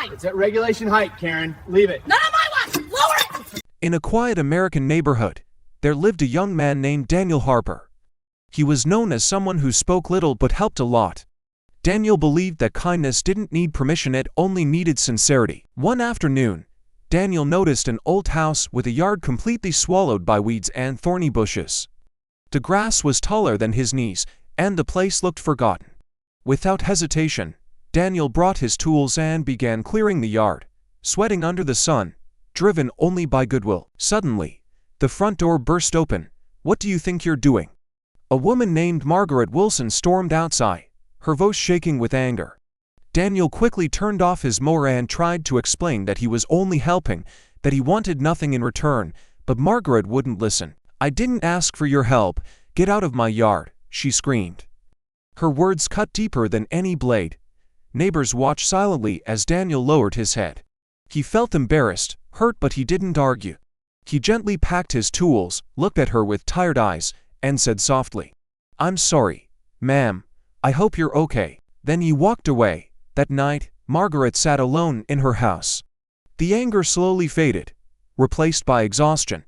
height. It's at regulation height, Karen. Leave it. None of my watch. Lower it. In a quiet American neighborhood, there lived a young man named Daniel Harper. He was known as someone who spoke little but helped a lot. Daniel believed that kindness didn't need permission, it only needed sincerity. One afternoon, Daniel noticed an old house with a yard completely swallowed by weeds and thorny bushes. The grass was taller than his knees, and the place looked forgotten. Without hesitation, Daniel brought his tools and began clearing the yard, sweating under the sun, driven only by goodwill. Suddenly, the front door burst open. "What do you think you're doing?" A woman named Margaret Wilson stormed outside, her voice shaking with anger. Daniel quickly turned off his mower and tried to explain that he was only helping, that he wanted nothing in return, but Margaret wouldn't listen. "I didn't ask for your help. Get out of my yard," she screamed. Her words cut deeper than any blade. Neighbors watched silently as Daniel lowered his head. He felt embarrassed, hurt, but he didn't argue. He gently packed his tools, looked at her with tired eyes, and said softly, "I'm sorry, ma'am. I hope you're okay." Then he walked away. That night, Margaret sat alone in her house. The anger slowly faded, replaced by exhaustion.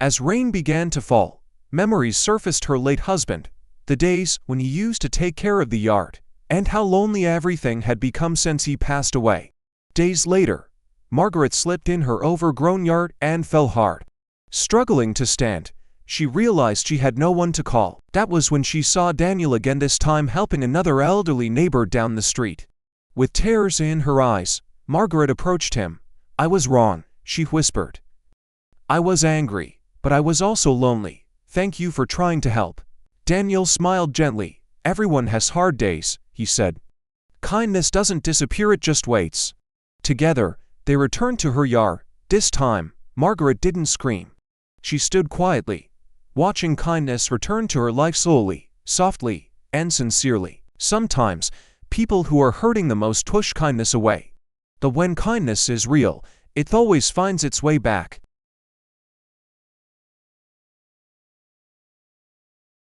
As rain began to fall, memories surfaced: her late husband, the days when he used to take care of the yard, and how lonely everything had become since he passed away. Days later, Margaret slipped in her overgrown yard and fell hard. Struggling to stand, she realized she had no one to call. That was when she saw Daniel again, this time helping another elderly neighbor down the street. With tears in her eyes, Margaret approached him. "I was wrong," she whispered. "I was angry, but I was also lonely. Thank you for trying to help." Daniel smiled gently. "Everyone has hard days," he said. "Kindness doesn't disappear, it just waits." Together, they returned to her yard. This time, Margaret didn't scream. She stood quietly, watching kindness return to her life slowly, softly, and sincerely. Sometimes, people who are hurting the most push kindness away. But when kindness is real, it always finds its way back.